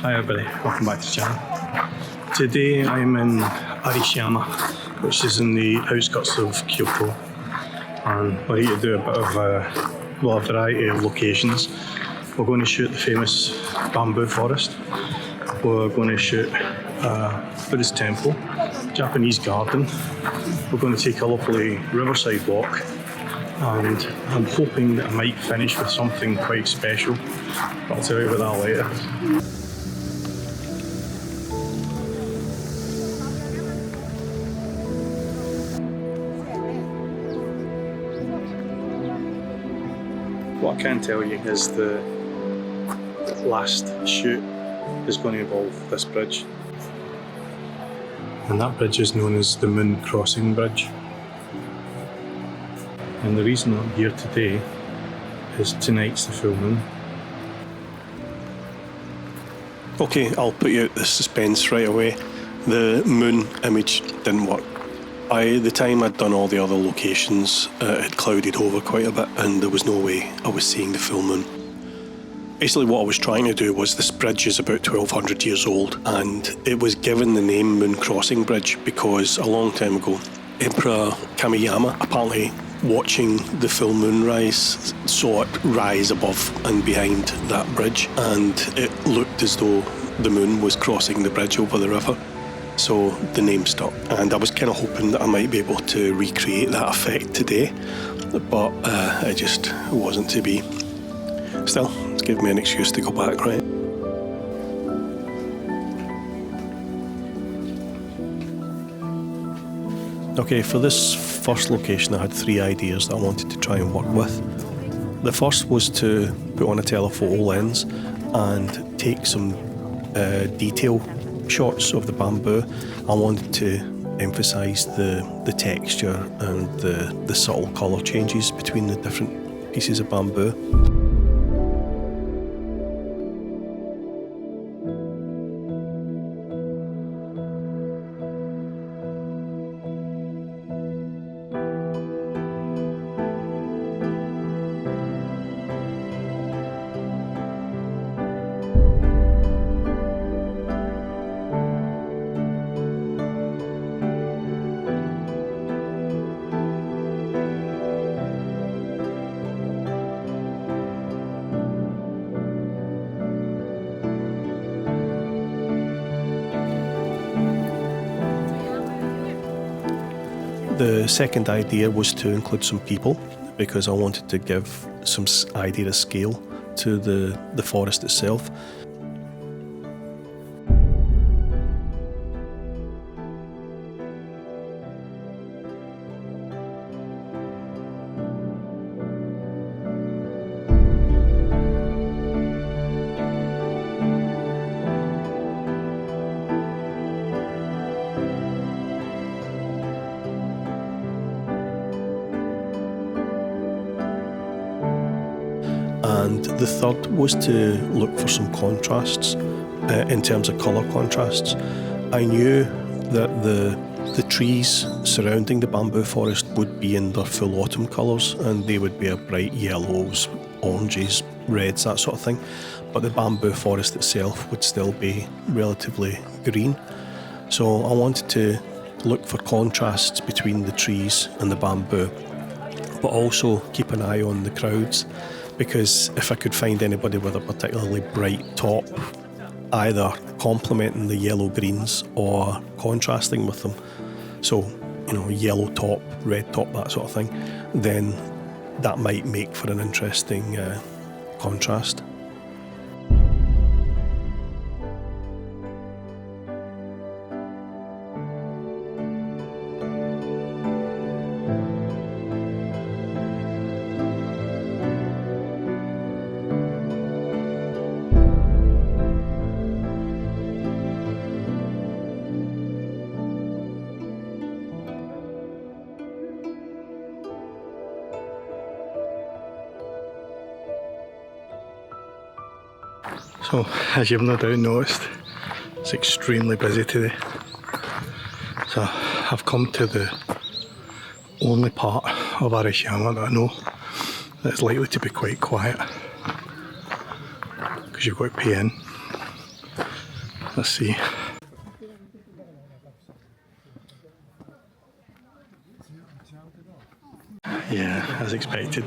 Hi everybody, welcome back to the channel. Today I'm in Arashiyama, which is in the outskirts of Kyoto, and we're here to do a bit of a variety of locations. We're going to shoot the famous bamboo forest, we're going to shoot a Buddhist temple, Japanese garden, we're going to take a lovely riverside walk, and I'm hoping that I might finish with something quite special, but I'll tell you about that later. What I can tell you is the last shoot is going to involve this bridge. And that bridge is known as the Moon Crossing Bridge. And the reason I'm here today is tonight's the full moon. Okay, I'll put you out the suspense right away. The moon image didn't work. By the time I'd done all the other locations, it had clouded over quite a bit and there was no way I was seeing the full moon. Basically what I was trying to do was, this bridge is about 1200 years old, and it was given the name Moon Crossing Bridge because a long time ago, Emperor Kamiyama, apparently watching the full moon rise, saw it rise above and behind that bridge, and it looked as though the moon was crossing the bridge over the river. So the name stuck, and I was kind of hoping that I might be able to recreate that effect today, but it just wasn't to be. Still, it's given me an excuse to go back, right? Okay, for this first location I had 3 ideas that I wanted to try and work with. The first was to put on a telephoto lens and take some detail shots of the bamboo. I wanted to emphasise the texture and the subtle colour changes between the different pieces of bamboo. The second idea was to include some people, because I wanted to give some idea of scale to the forest itself. And the third was to look for some contrasts in terms of colour contrasts. I knew that the trees surrounding the bamboo forest would be in their full autumn colours, and they would be a bright yellows, oranges, reds, that sort of thing. But the bamboo forest itself would still be relatively green. So I wanted to look for contrasts between the trees and the bamboo, but also keep an eye on the crowds, because if I could find anybody with a particularly bright top, either complementing the yellow greens or contrasting with them, so yellow top, red top, that sort of thing, then that might make for an interesting contrast. So, as you've no doubt noticed, it's extremely busy today. So I've come to the only part of Arashiyama that I know that's likely to be quite quiet, because you've got to pay in. Let's see. Yeah, as expected.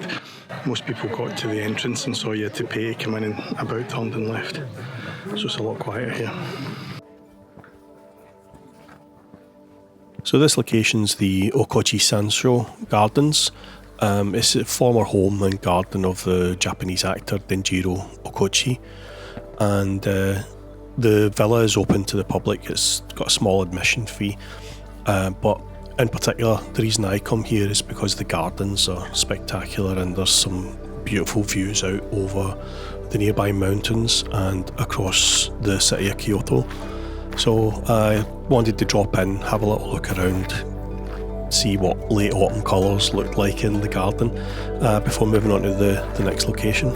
Most people got to the entrance and saw you had to pay, come in and about turned and left. So it's a lot quieter here. So this location's the Okochi Sanso Gardens. It's a former home and garden of the Japanese actor Denjiro Okochi. And the villa is open to the public. It's got a small admission fee. But in particular, the reason I come here is because the gardens are spectacular and there's some beautiful views out over the nearby mountains and across the city of Kyoto. So I wanted to drop in, have a little look around, see what late autumn colours looked like in the garden before moving on to the next location.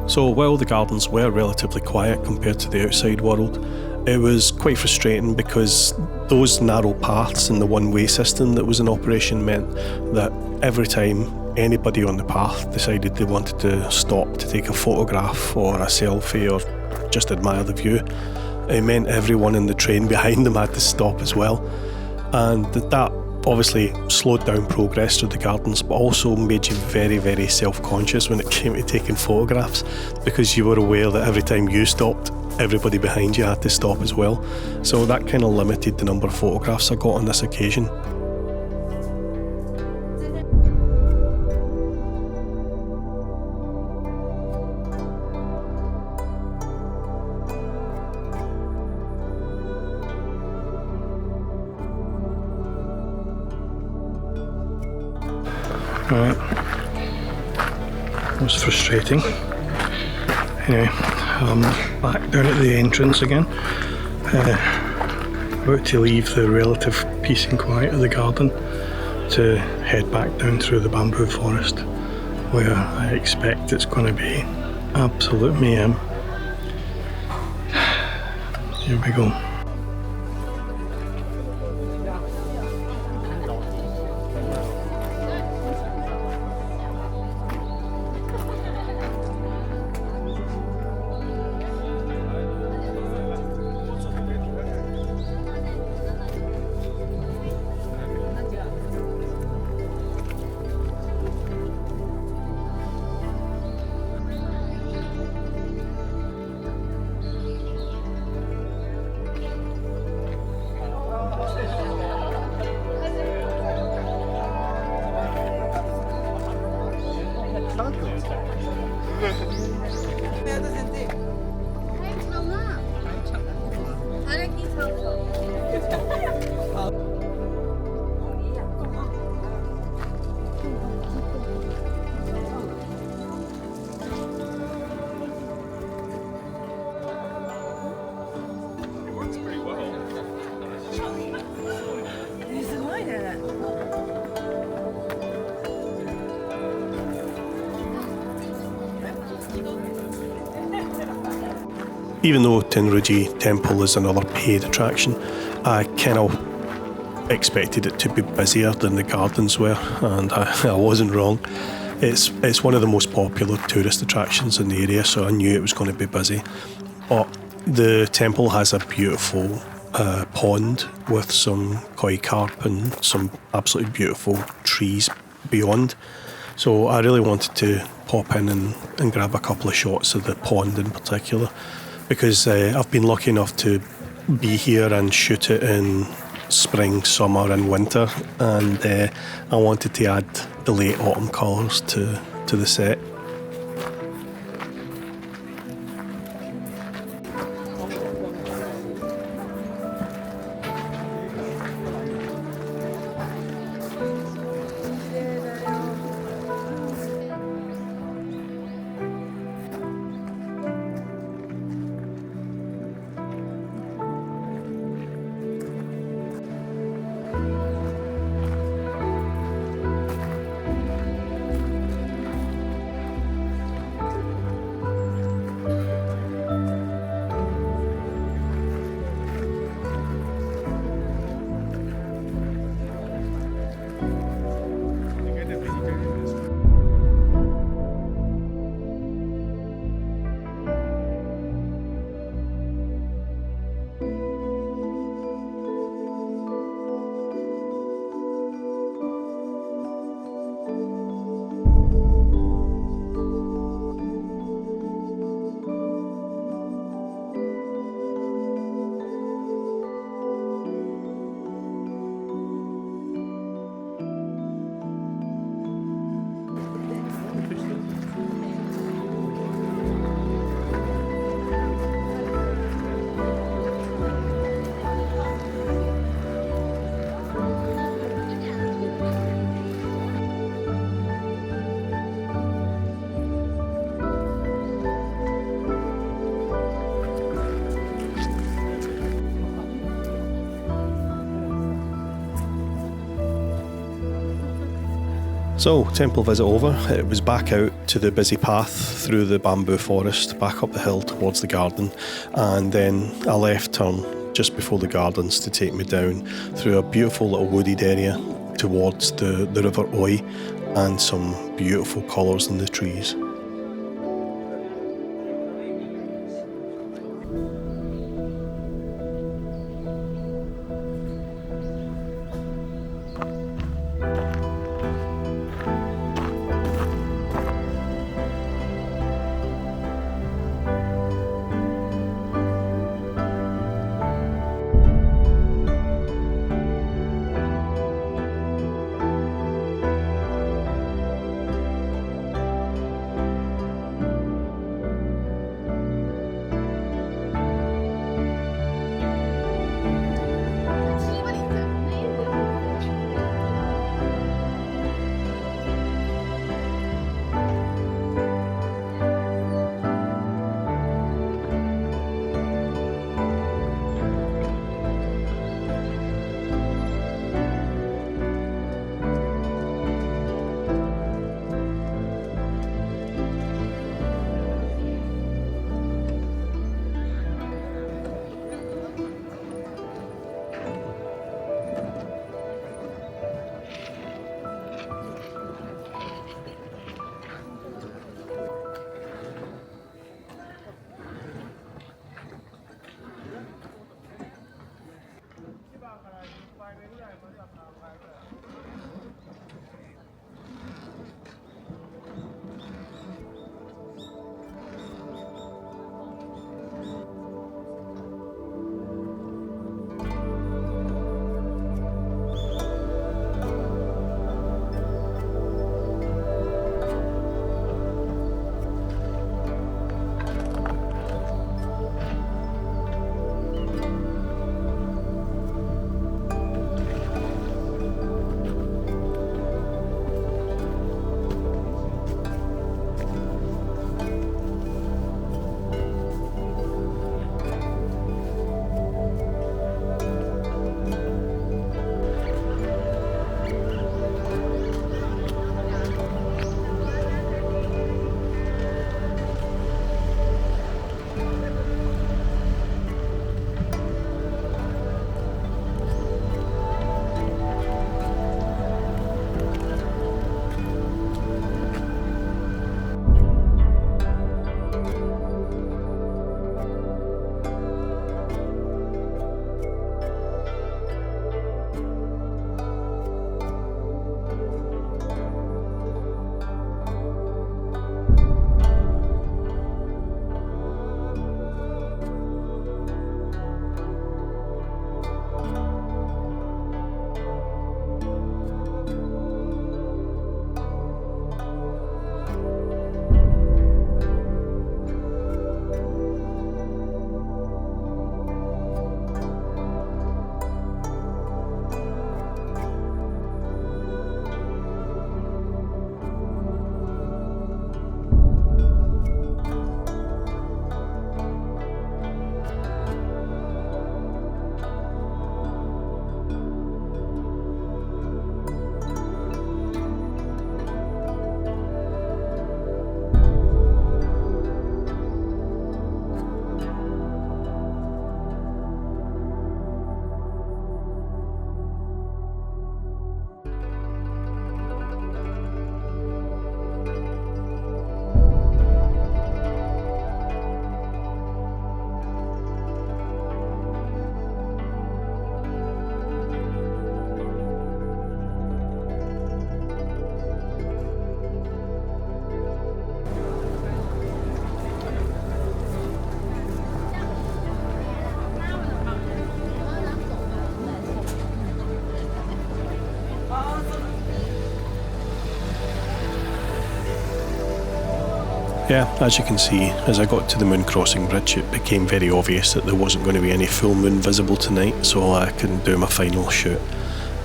So while the gardens were relatively quiet compared to the outside world, it was quite frustrating because those narrow paths and the one-way system that was in operation meant that every time anybody on the path decided they wanted to stop to take a photograph or a selfie or just admire the view, it meant everyone in the train behind them had to stop as well. And that obviously slowed down progress through the gardens, but also made you very, very self-conscious when it came to taking photographs, because you were aware that every time you stopped, everybody behind you had to stop as well. So that kind of limited the number of photographs I got on this occasion. Right, that was frustrating. Anyway, I'm back down at the entrance again, about to leave the relative peace and quiet of the garden to head back down through the bamboo forest, where I expect it's going to be absolute mayhem. Here we go. even though Tenryuji Temple is another paid attraction, I kind of expected it to be busier than the gardens were, and I wasn't wrong. It's one of the most popular tourist attractions in the area, so I knew it was going to be busy. But the temple has a beautiful pond with some koi carp and some absolutely beautiful trees beyond. So I really wanted to pop in and grab a couple of shots of the pond in particular, because I've been lucky enough to be here and shoot it in spring, summer and winter, and I wanted to add the late autumn colours to the set. So, temple visit over. It was back out to the busy path through the bamboo forest, back up the hill towards the garden, and then a left turn just before the gardens to take me down through a beautiful little wooded area towards the River Oi and some beautiful colours in the trees. Yeah, as you can see, as I got to the moon crossing bridge, it became very obvious that there wasn't going to be any full moon visible tonight, so I couldn't do my final shoot.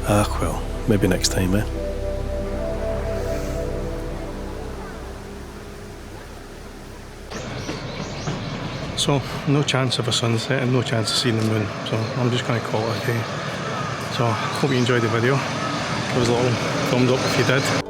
Well, maybe next time, eh? So, no chance of a sunset and no chance of seeing the moon, so I'm just going to call it a day. So, hope you enjoyed the video. Give us a little thumbs up if you did.